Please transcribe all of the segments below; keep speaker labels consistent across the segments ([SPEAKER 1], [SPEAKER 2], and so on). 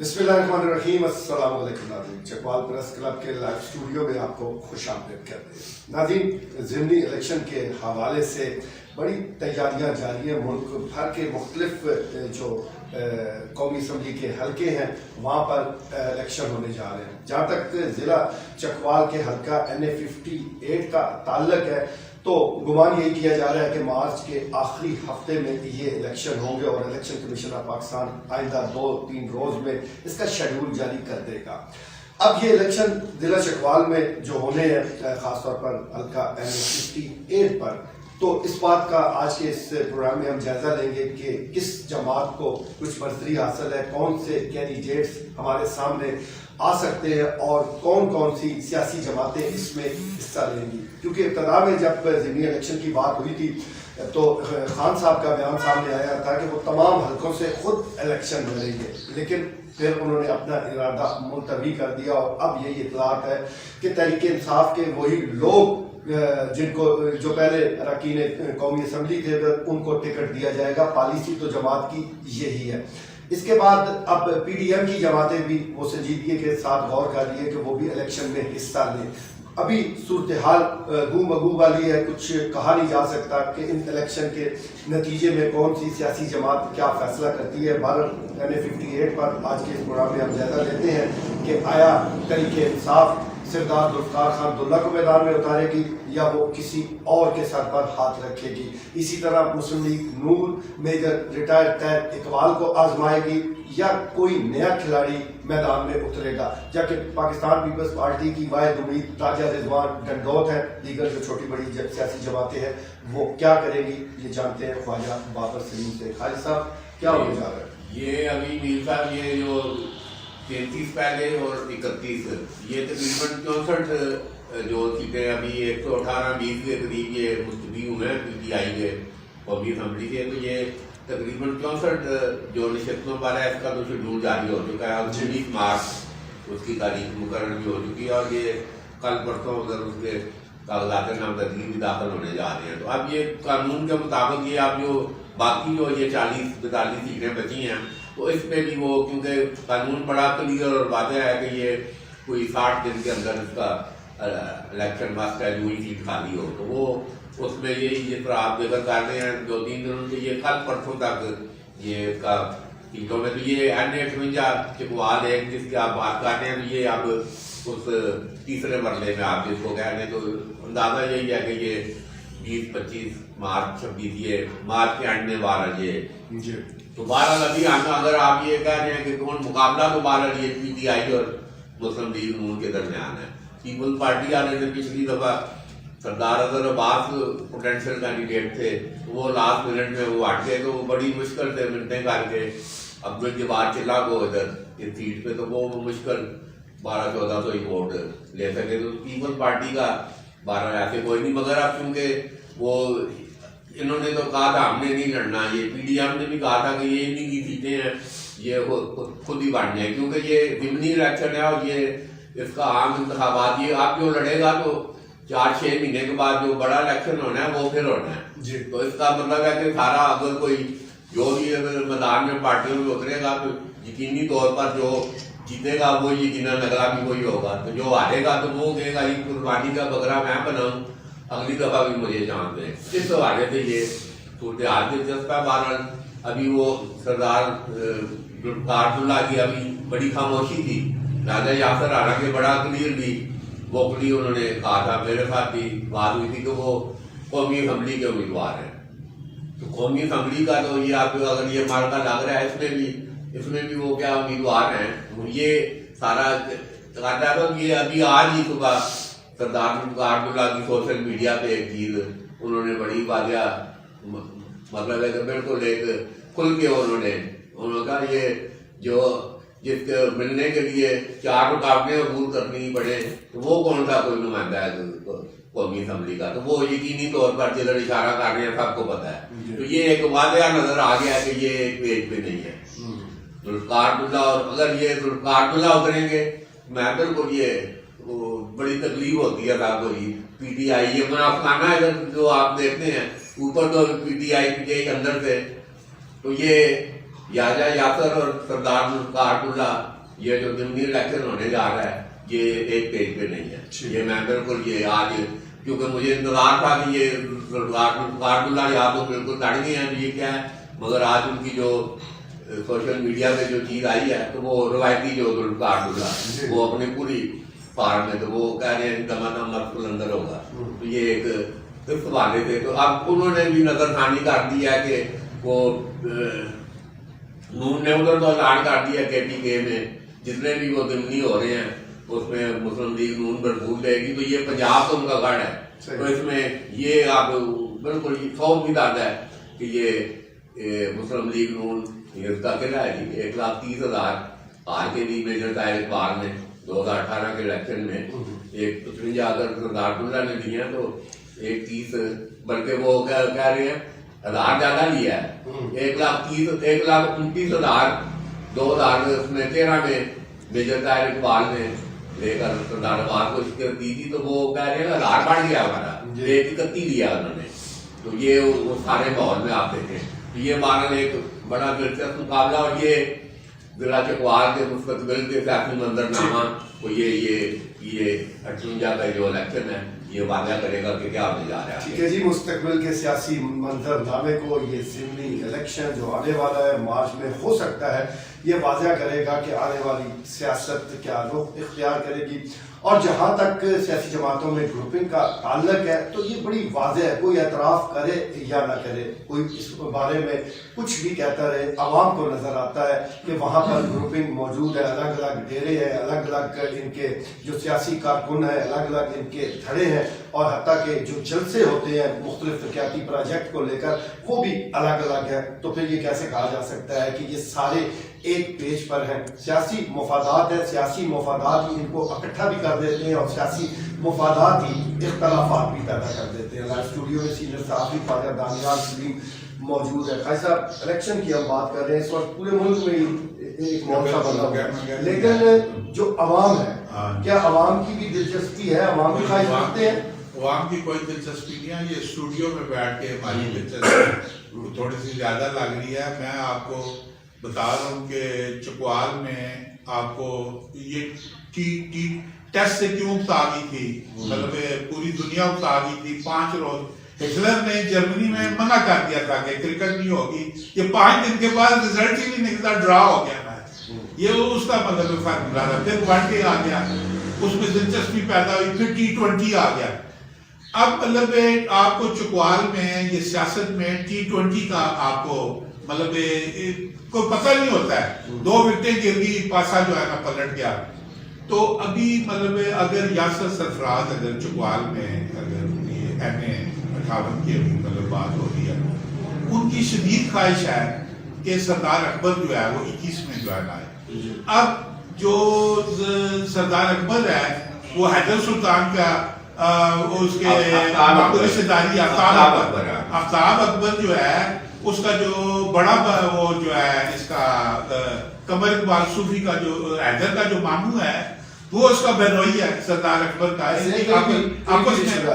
[SPEAKER 1] बिस्मिल्लाहिर्रहमानिर्रहीम। अस्सलाम वालेकुम नाज़रीन, चकवाल प्रेस क्लब के लाइव स्टूडियो में आपको खुश आमदीद कहते हैं। नाज़रीन, ज़िमनी इलेक्शन के हवाले से बड़ी तैयारियां जारी हैं। मुल्क भर के मुख्तलिफ जो कौमी असम्बली के हलके हैं वहाँ पर इलेक्शन होने जा रहे हैं। जहाँ तक ज़िला चकवाल के हलका NA 58 का ताल्लुक है तो गुमान यही किया जा रहा है कि मार्च के आखिरी हफ्ते में ये इलेक्शन होंगे और इलेक्शन कमीशन ऑफ पाकिस्तान आइंदा 2-3 रोज में इसका शेड्यूल जारी कर देगा। अब ये इलेक्शन जिला चकवाल में जो होने हैं खासतौर पर हल्का NA 58 पर, तो इस बात का आज के इस प्रोग्राम में हम जायजा लेंगे कि किस जमात को कुछ बर्तरी हासिल है, कौन से कैंडिडेट्स हमारे सामने आ सकते हैं और कौन कौन सी सियासी जमातें इसमें हिस्सा लेंगी। क्योंकि इब्तदा में जब ज़िमनी इलेक्शन की बात हुई थी तो खान साहब का बयान सामने आया था कि वो तमाम हलकों से खुद इलेक्शन लड़ेंगे, लेकिन फिर उन्होंने अपना इरादा मुलतवी कर दिया और अब यही इतलात है कि तहरीक इंसाफ के वही लोग जिनको जो पहले अरकान कौमी असम्बली थे उनको टिकट दिया जाएगा। पॉलिसी तो जमात की यही है। इसके बाद अब PDM की जमातें भी वो संजीदगी के साथ गौर कर रही है कि वो भी इलेक्शन में हिस्सा लें। अभी सूरत हाल गूम बगू वाली है, कुछ कहा नहीं जा सकता कि इन इलेक्शन के नतीजे में कौन सी सियासी जमात क्या फैसला करती है। NA 58 पर आज के इस प्रोग्राम में हम जायजा लेते हैं कि आया तहरीक इंसाफ सरदार जुल्फ़िकार खान अब्दुल्ला को मैदान में उतारेगी या वो किसी और के सर पर हाथ रखेगी। इसी तरह मुस्लिम लीग नूर मेजर रिटायर्ड तैयब इकबाल को आजमाएगी या कोई नया खिलाड़ी मैदान में उतरेगा। जबकि पाकिस्तान पीपल्स पार्टी की वाहिद उम्मीद राजा रिजवान गंडोत है। दीगर जो छोटी बड़ी सियासी जमातें हैं वो क्या करेंगी, ये जानते हैं ख्वाजा बाबर सलीम से। खालिद साहब, क्या होने जा रहा है?
[SPEAKER 2] ये अभी मीर साहब ये जो 33 पहले और 31 ये तकरीबन 64 जो सीटें अभी 118-20 के करीब ये मुस्तवी हुए हैं PTI के कौमी असम्बली के। तो ये तकरीबन 64 जो नशस्तों पर है इसका तो शेड्यूल जारी हो चुका है। 19 मार्च उसकी तारीख मुकर्रर भी हो चुकी है और ये कल परसों उधर उसके कागजात नामजदगी भी दाखिल होने जा रहे हैं। तो अब ये कानून के मुताबिक ये अब जो बाकी जो ये 40-42 सीटें बची हैं तो इसमें भी वो, क्योंकि कानून बड़ा क्लियर और वाज़ेह है कि ये कोई 60 दिन के अंदर इसका इलेक्शन मस्ट है, जो ही सीट खाली हो तो वो उसमें ये जिस तरह आप देखकर कर रहे हैं 2-3 दिनों से ये कल परसों तक ये इसका सीटों में तो ये NA 58 चकवाल है जिसकी आप बात कर रहे हैं। तो ये अब उस तीसरे मरले में आप जिसको कह रहे हैं तो अंदाजा यही है कि ये 20-25 मार्च 26 ये मार्च के एंड में 12 ये तो 12 अभी आना। अगर आप ये कह रहे हैं कि कौन मुकाबला तो 12 ये PTI और मुस्लिम लीग नून के दरमियान है। पीपल्स पार्टी वाले ने पिछली दफा सरदार अजहर अब्बास पोटेंशियल कैंडिडेट थे तो वो लास्ट मिनट में वो हट गए। तो वो बड़ी मुश्किल से मिनटें करके अब्दुल जब्बार चिल्ला को इधर इस सीट पे तो वो मुश्किल 1200-1400 ही वोट ले सके। तो पीपल्स पार्टी का 12 ऐसे कोई नहीं, मगर अब क्योंकि वो इन्होंने तो कहा था हमने नहीं लड़ना, ये PDM ने भी कहा था कि ये इन्हीं की सीटें हैं ये खुद ही बढ़ने हैं, क्योंकि ये ज़िमनी इलेक्शन है और ये इसका आम इंतखाबात ये आप जो लड़ेगा तो 4-6 महीने के बाद जो बड़ा इलेक्शन होना है वो फिर होना है जी। तो इसका मतलब है कि सारा अगर कोई जो भी अगर मैदान में पार्टियों में उतरेगा तो यकीनी तौर पर जो जीतेगा वो यकीनन अगला भी वही होगा। तो जो हारेगा तो वो कहेगा ये कुर्बानी का बकरा मैं बनाऊं, अगली दफा भी मुझे चांस दें। इस हवाले से ये सूरत हाल दिलचस्प है। बहरहाल अभी वो सरदार जुल्फ़िकार की अभी बड़ी खामोशी थी। राजा यासर हालांकि बड़ा क्लियरली वोकली उन्होंने कहा था, मेरे साथ भी बात हुई थी कि वो कौमी असम्बली के उम्मीदवार हैं। तो कौमी असम्बली का तो ये आपको अगर ये मार्का लग रहा है इसमें भी वो क्या उम्मीदवार हैं ये सारा कहता है। तो ये अभी आज ही सुबह सरदार जुल्फ़िकार की सोशल मीडिया पे एक चीज उन्होंने बड़ी वाजिया मतलब है कि बिल्कुल एक खुल के उन्होंने कहा ये जो जिसके मिलने के लिए 4 रुकावटें अबूर करनी पड़े तो वो कौन सा कोई नुमाइंदा है कौमी असम्बली का। तो वो यकीनी तौर पर जिधर इशारा कर रहे हैं सबको पता है। तो ये एक वाजिया नजर आ गया कि ये एक पेज पे नहीं है जुल्फ़िकार और अगर ये जुल्फ़िकार उतरेंगे मैं बिल्कुल ये बड़ी तकलीफ होती है साहब को। PTI ये मुनाफिकाना इधर जो आप देखते हैं ऊपर तो PTI अंदर से तो ये याजा यासर और सरदार मुल्कारटुल्ला ये जो ज़िमनी इलेक्शन होने जा रहा है ये एक पेज पे नहीं है। ये मैं बिल्कुल ये आज क्योंकि मुझे इंतजार था कि ये सरदार मुल्कारटुल्ला या तो बिल्कुल लड़ गए हैं ये क्या है, मगर आज उनकी जो सोशल मीडिया पे जो चीज़ आई है तो वो रवायती जो मुल्कारटुल्ला वो अपनी पूरी पार में तो वो कह रहे हैं दमादम मत अंदर होगा। तो ये एक इस हवाले से तो अब उन्होंने भी नजरसानी कर दी है कि वो नून ने उधर तो ऐलान कर दिया KTK में जितने भी वो ज़िमनी हो रहे हैं उसमें मुस्लिम लीग नून भरपूर लेगी। तो ये पंजाब तो उनका गढ़ है, तो इसमें ये आप बिल्कुल 100% है कि ये मुस्लिम लीग नून इसका किला है जी। 1,30,000 हार के लिए मेजर ताहिर इकबाल ने 2018 के इलेक्शन में एक पिछली अगर सरदारटुल्ला ने दिया तो 1,30 बल्कि वो कह रहे हैं 1,000 ज्यादा लिया है। 1,29,000 2013 में मेजर ताहिर इकबाल ने लेकर सरदार अब्बास को शिकस्त दी थी, तो वो कह रहे हैं 1,000 बढ़ गया हमारा, 1,31 लिया उन्होंने। तो ये वो सारे माहौल में आप देखें तो ये बहरहाल एक बड़ा दिलचस्प मुकाबला और ये जिला चकवाल के मुस्तकबिल के सियासी मंजरनामा को ये 58 का जो इलेक्शन है ये वादा करेगा कि क्या होने जा रहा है।
[SPEAKER 1] ठीक है जी, मुस्तकबिल के सियासी मंजरनामे को ये ज़िमनी इलेक्शन जो आने वाला है मार्च में हो सकता है ये वाज़ा करेगा कि आने वाली सियासत क्या रुख इख्तियार करेगी। और जहाँ तक सियासी जमातों में ग्रुपिंग का ताल्लुक है तो ये बड़ी वाज़ेह है, कोई एतराफ़ करे या ना करे, कोई इस बारे में कुछ भी कहता रहे, आवाम को नज़र आता है कि वहाँ पर ग्रुपिंग मौजूद है, अलग अलग डेरे हैं, अलग अलग इनके जो सियासी कारकुन हैं, अलग अलग इनके धड़े हैं और हत्ता के जो जलसे होते हैं मुख्तलिफ तरक्याती प्रोजेक्ट को लेकर वो भी अलग अलग है। तो फिर ये कैसे कहा जा सकता है कि ये सारे एक पेज पर हैं। सियासी मफादात है, सियासी मफादात ही इनको इकट्ठा भी कर देते हैं और सियासी मफादात ही इख्तलाफात भी पैदा कर देते हैं। लाइव स्टूडियो में सीनियर सहाफ़ी ख्वाजा दानियाल सलीम मौजूद है। भाई साहब, इलेक्शन की हम बात कर रहे हैं, इस वक्त पूरे मुल्क में एक मौका बना हुआ है, लेकिन जो अवाम है क्या अवाम की भी दिलचस्पी है, अवाम भी ख्वाहिश रखते हैं?
[SPEAKER 3] अवाम की कोई दिलचस्पी नहीं है। ये स्टूडियो में बैठ के हमारी दिलचस्पी थोड़ी सी ज्यादा लग रही है। मैं आपको बता रहा हूँ कि चकवाल में आपको ये टेस्ट से क्यों उकसा गई थी, मतलब पूरी दुनिया उकसा गई थी। 5 रोज हिटलर ने जर्मनी में मना कर दिया था कि क्रिकेट नहीं होगी, ये 5 दिन के बाद रिजल्ट ही नहीं निकला, ड्रा हो गया मैच। ये उसका मतलब फार्मूला था। फिर वनडे आ गया, उसमें दिलचस्पी पैदा हुई, फिर T20 आ गया। अब मतलब आपको चकवाल में ये सियासत में T20 का आपको मतलब को पता नहीं होता है। 2 विकेटें गिर गई, पासा जो है ना पलट गया। तो अभी मतलब अगर यासर सरफराज अगर चकवाल में अगर ये MA 58 की मतलब बात हो रही है, उनकी शदीद ख्वाहिश है कि सरदार अकबर जो है वो 21 में जो है ना आए। अब जो सरदार अकबर है वो हैदर सुल्तान का उसके रिश्तेदारी आफ्ताब अकबर जो है उसका जो बड़ा वो जो है इसका कमर इकबाल सूफी का जो हैदर का जो मामू है वो उसका बहनोई है सरदार अकबर का।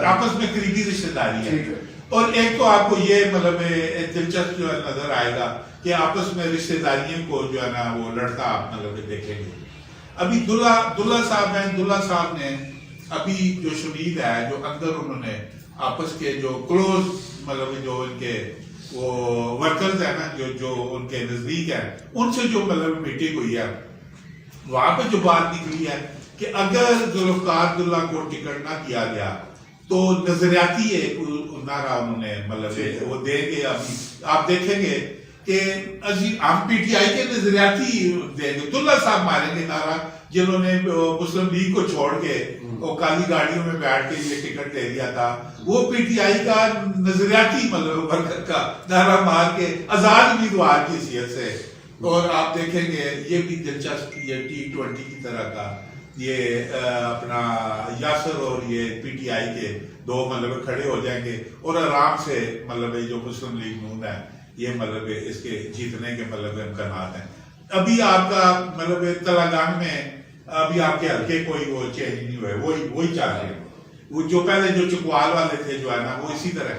[SPEAKER 3] आपस में करीबी रिश्तेदारी है। और एक तो आपको ये मतलब दिलचस्प जो है नजर आएगा कि आपस में रिश्तेदारियों को जो है ना वो लड़ता आप मतलब देखेंगे। अभी दुल्ला साहब ने अभी जो शहीद है जो अंदर उन्होंने आपस के जो क्लोज मतलब जो उनके वो वर्कर्स है ना जो उनके नजदीक है उनसे जो मतलब मीटिंग हुई है वहां पे जो बात निकली है कि अगर जुल्फकार अब्दुल्ला को टिकट ना दिया गया तो नजरियाती एक नारा उन्होंने मतलब वो देंगे। अभी आप देखेंगे कि हम PTI के नजरियाती देंगे, दुल्ला साहब मारेंगे नारा जिन्होंने मुस्लिम लीग को छोड़ के वो काली गाड़ियों में बैठ के ये टिकट ले लिया था, वो PTI का नजरियाती मतलब वर्कर का नारा मार के आजाद उम्मीदवार की हैसियत से। और आप देखेंगे ये भी दिलचस्प ये T20 की तरह का ये अपना यासर और ये PTI के 2 मतलब खड़े हो जाएंगे और आराम से मतलब जो मुस्लिम लीग नून है ये मतलब इसके जीतने के मतलब इम्कानात हैं। अभी आपका मतलब तेलंगाना में अभी आपके हल्के कोई वो चेंज नहीं हुए, वही चाह रहे हैं। वो जो पहले जो चकवाल वाले थे जो है ना वो इसी तरह।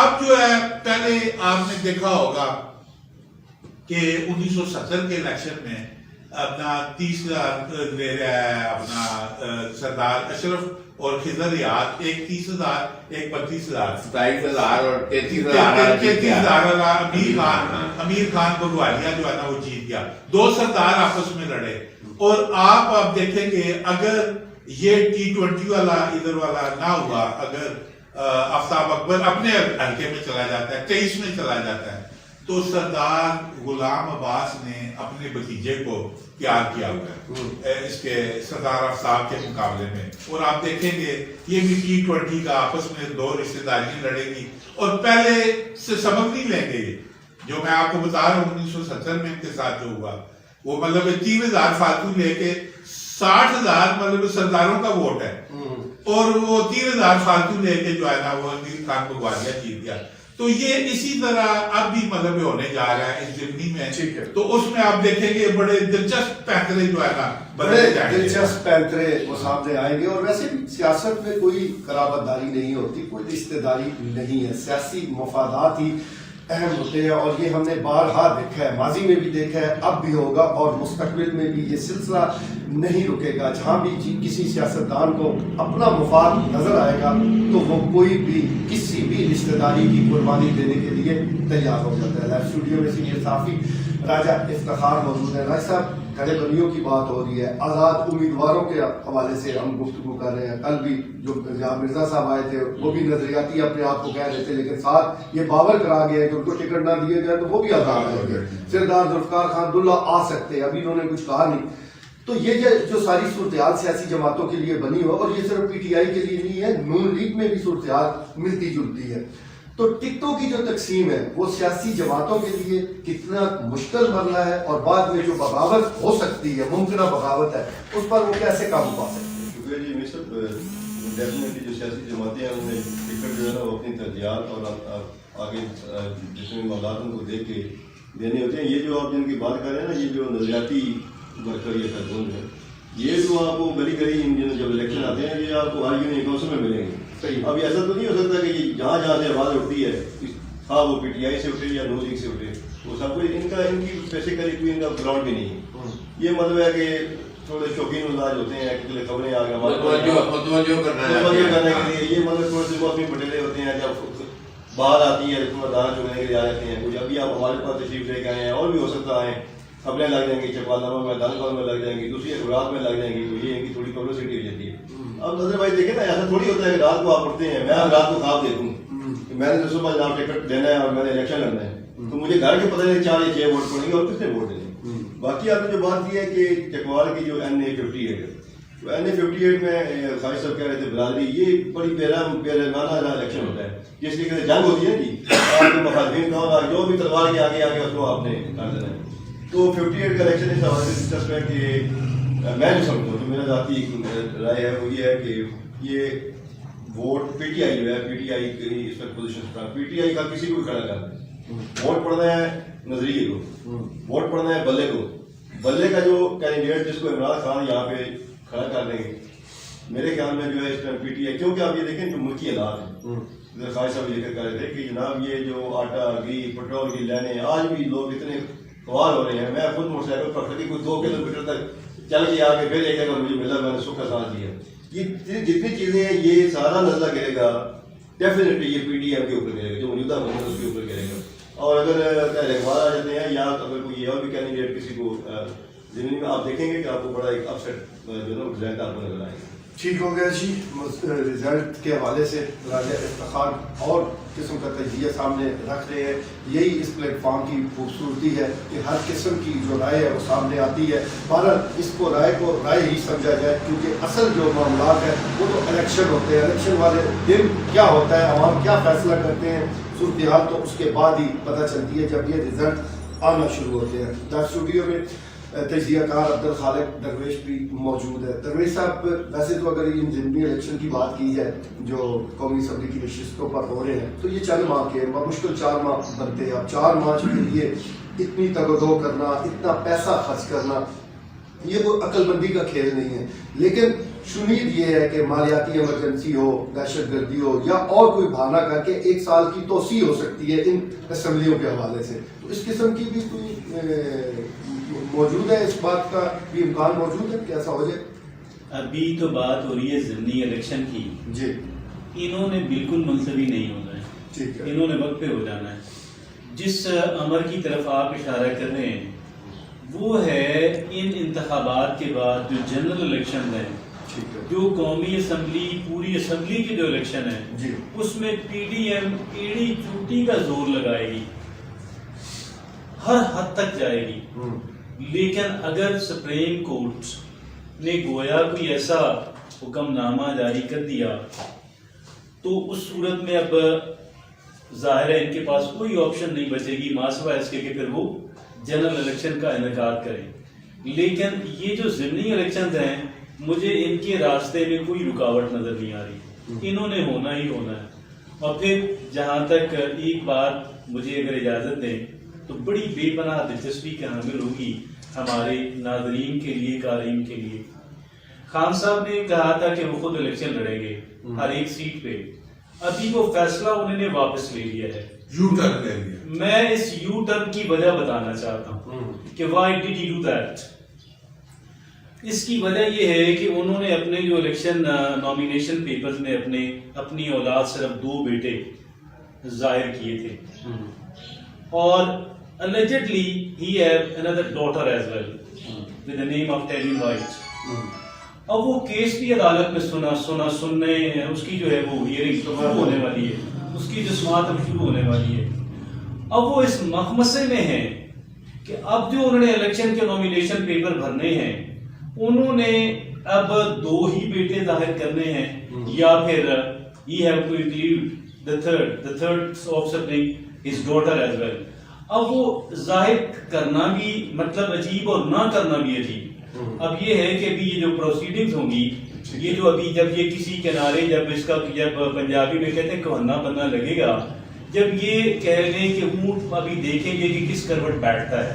[SPEAKER 3] अब जो है पहले आपने देखा होगा کہ 1970 کے الیکشن میں اپنا 30,000 لے رہا ہے اپنا سردار اشرف اور خضر ریاض، ایک 30,000 ایک 32,000
[SPEAKER 2] 27,000 اور 33,000
[SPEAKER 3] والا امیر خان بلوالیا جو ہے نا وہ جیت گیا. دو سردار آپس میں لڑے. اور آپ اب دیکھیں گے اگر یہ T20 والا ادھر والا نہ ہوا، اگر آفتاب اکبر اپنے حلقے میں چلا جاتا ہے، 23 میں چلا جاتا ہے، تو سردار غلام عباس نے اپنے بھتیجے کو پیار کیا ہوا ہے اس کے سردار آفتاب کے مقابلے میں. اور آپ دیکھیں گے یہ بھی T20 کا آپس میں دو رشتے داریاں لڑے گی اور پہلے سے سبق نہیں لیں گے. جو میں آپ کو بتا رہا ہوں 1970 میں ان کے ساتھ جو ہوا وہ مطلب 3,000 فالتو لے کے 60,000 مطلب سرداروں کا ووٹ ہے، اور وہ 3,000 فالتو لے کے جو ہے نا وہ امیر خان بلوالیا جیت گیا. تو یہ اسی طرح اب بھی مطلب ہونے جا رہا ہے اس ضمنی میں. تو اس میں آپ دیکھیں گے بڑے دلچسپ پینترے جو ہے نا
[SPEAKER 1] بڑے دلچسپ پینترے وہ سامنے آئیں گے. اور ویسے بھی سیاست میں کوئی قرابت داری نہیں ہوتی، کوئی رشتہ داری نہیں ہے، سیاسی مفادات ہی اہم ہوتے ہیں. اور یہ ہم نے بارہا دیکھا ہے، ماضی میں بھی دیکھا ہے، اب بھی ہوگا اور مستقبل میں بھی یہ سلسلہ نہیں رکے گا. جہاں بھی کسی سیاستدان کو اپنا مفاد نظر آئے گا تو وہ کوئی بھی کسی بھی رشتہ داری کی قربانی دینے کے لیے تیار ہو جاتا ہے. لائیو اسٹوڈیو میں سینئر صحافی راجہ افتخار موجود ہیں. راجہ صاحب، کھڑے بندیوں کی بات ہو رہی ہے، آزاد امیدواروں کے حوالے سے ہم گفتگو کر رہے ہیں. کل بھی جو مرزا صاحب آئے تھے وہ بھی نظریاتی اپنے آپ کو کہہ رہے تھے، لیکن ساتھ یہ باور کرا گیا ہے کہ ان کو ٹکٹ نہ دیے جائے تو وہ بھی آزاد ہو گئے. سردار ذوالفقار خان عبداللہ آ سکتے ہیں، ابھی انہوں نے کچھ کہا نہیں. تو یہ جو ساری صورتحال سیاسی جماعتوں کے لیے بنی ہو، اور یہ صرف پی ٹی آئی کے لیے نہیں ہے، نون لیگ میں بھی صورتحال ملتی جلتی ہے. تو ٹکٹوں کی جو تقسیم ہے وہ سیاسی جماعتوں کے لیے کتنا مشکل مرحلہ ہے، اور بعد میں جو بغاوت ہو سکتی ہے، ممکنہ بغاوت ہے، اس پر وہ کیسے قابو پا سکتے ہیں؟
[SPEAKER 4] شکریہ جی. مصر ڈیفینیٹلی جو سیاسی جماعتیں ہیں انہیں ٹکٹ جو ہے نا وہ اپنی ترجیحات اور آگے جس میں معاملات کو دیکھ کے دینے ہوتے ہیں. یہ جو آپ جن کی بات کر رہے ہیں نا، یہ جو نظریاتی ورکر یا خاتون ہے، یہ جو آپ کو گلی گلی جب الیکشن آتے ہیں یہ آپ کو ہر یونین کونسل میں ملیں گے. اب ایسا تو نہیں ہو سکتا کہ جہاں جہاں سے آواز اٹھتی ہے، ہاں وہ پی ٹی آئی سے اٹھے یا نون لیگ سے اٹھے، وہ سب کچھ ان کی بیسیکلی کوئی ان کا گراؤنڈ بھی نہیں ہے. یہ مطلب ہے کہ تھوڑے شوقین انداز ہوتے ہیں کہ خبریں آ گئی
[SPEAKER 2] متوجہ
[SPEAKER 4] کرنے کے لیے. یہ مطلب تھوڑے سے بہت بٹیلے ہوتے ہیں، جب باہر آتی ہے تو دانا چگنے کے لیے آ جاتے ہیں. کچھ ابھی آپ ہمارے پاس تشریف لے کے آئے ہیں، اور بھی ہو سکتا ہے خبریں لگ جائیں گی، چکوال نامہ میں دانکال میں لگ جائیں گی، دوسری اخبارات میں لگ جائیں گی. تو یہ ان کی تھوڑی پبلسٹی ہو جاتی ہے. اب نظر بھائی دیکھیں نا، ایسا تھوڑی ہوتا ہے کہ رات کو آپ اٹھتے ہیں، میں رات کو خواب دیکھوں کہ میں نے صبح جناب ٹکٹ لینا ہے اور میں نے الیکشن لڑنا ہے، تو مجھے گھر کے پتہ نہیں 4 یا 6 ووٹ پڑیں گے اور کس نے ووٹ دینے. باقی آپ نے جو بات کی ہے کہ چکوال کی جو NA58 ہے، تو NA58 میں خواہش صاحب کہہ رہے تھے برادری، یہ بڑی پیرانہ الیکشن ہوتا ہے، جس لیے کہ جنگ ہوتی ہے جی، آپ کے مخالفین کون، جو بھی تلوار کے آگے آگے اس کو آپ نے کر دینا ہے. تو 58 کا الیکشن اس حوالے سے دلچسپ ہے کہ میں جو سمجھتا ہوں، جو میرا ذاتی رائے ہے وہ یہ ہے کہ یہ ووٹ پی ٹی آئی جو ہے، پی ٹی آئی کی اس وقت پوزیشن، پی ٹی آئی کا کسی کو کھڑا کر دیں. ووٹ پڑنا ہے نظریے کو، ووٹ پڑنا ہے بلے کو. بلے کا جو کینڈیڈیٹ جس کو عمران خان یہاں پہ کھڑا کر دیں گے، میرے خیال میں جو ہے اس ٹائم پی ٹی آئی، کیونکہ آپ یہ دیکھیں جو ملکی حالات ہیں، خواہش صاحب ذکر کر رہے تھے کہ جناب یہ جو آٹا گھی پٹرول کی لائنیں، آج بھی لوگ اتنے خوار ہو رہے ہیں. میں خود موٹر سائیکل پر کھڑی کوئی 2 کلومیٹر تک چل کے آ کے پھر ایک جگہ مجھے ملا، میں نے سکھ کا ساتھ دیا. یہ جتنی چیزیں ہیں یہ سارا نزلہ گرے گا، ڈیفینیٹلی یہ پی ٹی ایم کے اوپر گرے گا، جو موجودہ حکومت ہے اس کے اوپر گرے گا. اور اگر اخبار آ جاتے ہیں یا اگر کوئی اور بھی کینڈیڈیٹ کسی کو زمین میں، آپ دیکھیں گے کہ آپ کو بڑا ایک اپسیٹ جو ہے نا رزلٹ آپ کو نظر آئے گا.
[SPEAKER 1] ٹھیک ہو گیا جی. رزلٹ کے حوالے سے راجہ افتخار اور قسم کا تجزیہ سامنے رکھ رہے ہیں. یہی اس پلیٹ فارم کی خوبصورتی ہے کہ ہر قسم کی جو رائے ہے وہ سامنے آتی ہے. بہرحال اس کو رائے ہی سمجھا جائے، کیونکہ اصل جو معاملات ہیں وہ تو الیکشن ہوتے ہیں. الیکشن والے دن کیا ہوتا ہے، عوام کیا فیصلہ کرتے ہیں، صورتحال تو اس کے بعد ہی پتہ چلتی ہے جب یہ رزلٹ آنا شروع ہوتے ہیں. لائیو اسٹوڈیو میں تجزیہ کار عبدالخالق درویش بھی موجود ہے. درویش صاحب، ویسے تو اگر ان ضمنی الیکشن کی بات کی جائے جو قومی اسمبلی کی نشستوں پر ہو رہے ہیں، تو یہ چند ماہ کے مشکل 4 ماہ بنتے ہیں. اب 4 ماہ کے لیے اتنی تگ و دو کرنا، اتنا پیسہ خرچ کرنا، یہ کوئی عقل مندی کا کھیل نہیں ہے، لیکن شنید یہ ہے کہ مالیاتی ایمرجنسی ہو، دہشت گردی ہو یا اور کوئی بہانہ کر کے 1 سال کی توسیع ہو سکتی ہے ان اسمبلیوں کے حوالے سے. تو اس قسم کی بھی کوئی موجود ہے، اس بات کا بھی امکان موجود ہے کہ ایسا ہو جائے؟
[SPEAKER 5] ابھی تو بات ہو رہی ہے ضمنی الیکشن کی.
[SPEAKER 1] جی
[SPEAKER 5] انہوں نے بالکل منصبی نہیں ہونا ہے،
[SPEAKER 1] ٹھیک ہے.
[SPEAKER 5] انہوں نے وقت پہ ہو جانا ہے. جس امر کی طرف آپ اشارہ کر رہے ہیں وہ ہے ان انتخابات کے بعد جو جنرل الیکشن ہیں،
[SPEAKER 1] ٹھیک ہے.
[SPEAKER 5] جو قومی اسمبلی پوری اسمبلی کی جو الیکشن ہے
[SPEAKER 1] جی
[SPEAKER 5] اس میں پی ڈی ایم ایڑی چوٹی کا زور لگائے گی، ہر حد تک جائے گی. لیکن اگر سپریم کورٹ نے گویا کوئی ایسا حکم نامہ جاری کر دیا تو اس صورت میں اب ظاہر ہے ان کے پاس کوئی آپشن نہیں بچے گی ماں سوائے اس کے کہ پھر وہ جنرل الیکشن کا انعقاد کریں. لیکن یہ جو ضمنی الیکشنز ہیں مجھے ان کے راستے میں کوئی رکاوٹ نظر نہیں آ رہی، انہوں نے ہونا ہی ہونا ہے. اور پھر جہاں تک ایک بات مجھے اگر اجازت دیں تو بڑی بے پناہ دلچسپی کا حامل ہوگی ہمارے ناظرین کے لیے، قارئین کے لیے. خان صاحب نے کہا تھا کہ وہ خود الیکشن لڑیں گے ہر ایک سیٹ پہ. ابھی وہ فیصلہ انہوں نے واپس لے لیا ہے،
[SPEAKER 3] یو ٹرن لے لیا.
[SPEAKER 5] میں اس یو ٹرن کی وجہ بتانا چاہتا ہوں کہ why did he do that. اس کی وجہ یہ ہے کہ انہوں نے اپنے جو الیکشن نامینیشن پیپرز میں اپنی اولاد صرف 2 بیٹے ظاہر کیے تھے، اور allegedly he had another daughter as well with the name of Terry White. اب وہ کیس بھی عدالت میں سننے اس کی جو ہے وہ ہیئرنگ شروع ہونے والی ہے، اس کی جو سماعت اب شروع ہونے والی ہے. اب وہ اس مخمصے میں ہیں کہ اب جو انہوں نے الیکشن کے نامینیشن پیپر بھرنے ہیں انہوں نے اب 2 ہی بیٹے ظاہر کرنے ہیں یا پھر he have to include the third offspring his daughter as well. اب وہ ظاہر کرنا بھی مطلب عجیب اور نہ کرنا بھی عجیب. اب یہ ہے کہ ابھی یہ جو پروسیڈنگز ہوں گی، یہ جو ابھی جب یہ کسی کنارے جب اس کا جب پنجابی میں کہتے ہیں کہنا بننا لگے گا، جب یہ کہہ لیں کہ اونٹ ابھی دیکھیں گے کہ کس کروٹ بیٹھتا ہے،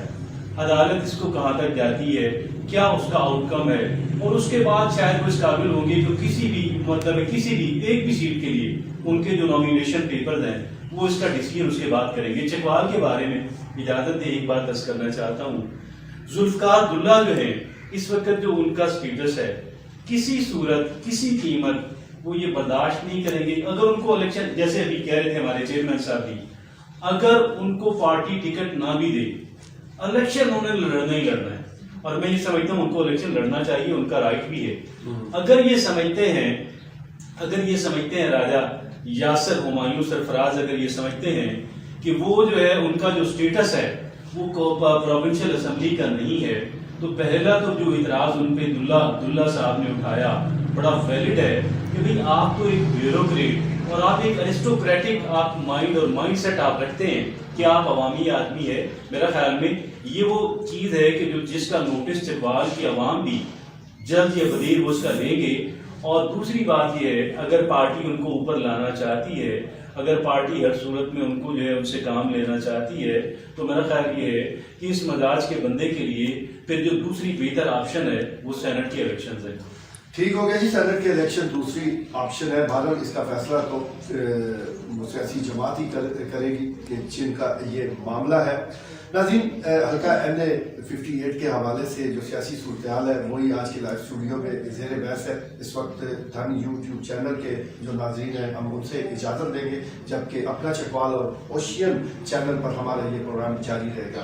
[SPEAKER 5] عدالت اس کو کہاں تک جاتی ہے، کیا اس کا آؤٹ کم ہے، اور اس کے بعد شاید وہ اس قابل ہوں گے کہ کسی بھی ایک بھی سیٹ کے لیے ان کے جو نامینیشن پیپرز ہیں وہ اس کا ڈیسیژن اس کے بعد کریں گے. چکوال کے بارے میں اجازت دے ایک بات عرض کرنا چاہتا ہوں. ذوالفقار عبداللہ جو ہے اس وقت جو ان کا سٹیٹس ہے، کسی صورت کسی قیمت وہ یہ برداشت نہیں کریں گے اگر ان کو الیکشن، جیسے ابھی کہہ رہے تھے ہمارے چیئرمین صاحب بھی، اگر ان کو پارٹی ٹکٹ نہ بھی دے الیکشن انہوں نے لڑنا ہی لڑنا ہے. اور میں یہ سمجھتا ہوں ان کو الیکشن لڑنا چاہیے، ان کا رائٹ بھی ہے. اگر یہ سمجھتے ہیں راجہ یاسر ہمایوں سرفراز اگر یہ سمجھتے ہیں کہ وہ جو ہے ان کا جو سٹیٹس ہے وہ پروونشل اسمبلی کا نہیں ہے، تو پہلا تو جو اعتراض ان پہ عبداللہ صاحب نے اٹھایا بڑا ویلڈ ہے کہ بھئی آپ تو ایک بیوروکریٹ اور آپ ایک ایرسٹوکریٹک آپ مائنڈ اور مائنڈ سیٹ آپ رکھتے ہیں کہ آپ عوامی آدمی ہے. میرا خیال میں یہ وہ چیز ہے کہ جس کا نوٹس چکوال کی عوام بھی جلد یا بدیر وہ اس کا لیں گے. اور دوسری بات یہ ہے اگر پارٹی ان کو اوپر لانا چاہتی ہے، اگر پارٹی ہر صورت میں ان کو جو ہے ان سے کام لینا چاہتی ہے، تو میرا خیال یہ ہے کہ اس مزاج کے بندے کے لیے پھر جو دوسری بہتر آپشن ہے وہ سینٹ کے الیکشنز ہیں.
[SPEAKER 1] ٹھیک ہو گیا جی، سینٹ کے الیکشن دوسری آپشن ہے. بہرحال اس کا فیصلہ تو سیاسی جماعت ہی کرے گی کہ جن کا یہ معاملہ ہے. ناظرین، حلقہ NA 58 کے حوالے سے جو سیاسی صورتحال ہے وہی آج کے لائیو اسٹوڈیو میں زیر بحث ہے. اس وقت دھن یوٹیوب چینل کے جو ناظرین ہیں ہم ان سے اجازت دیں گے، جبکہ اپنا چکوال اور اوشین چینل پر ہمارا یہ پروگرام جاری رہے گا.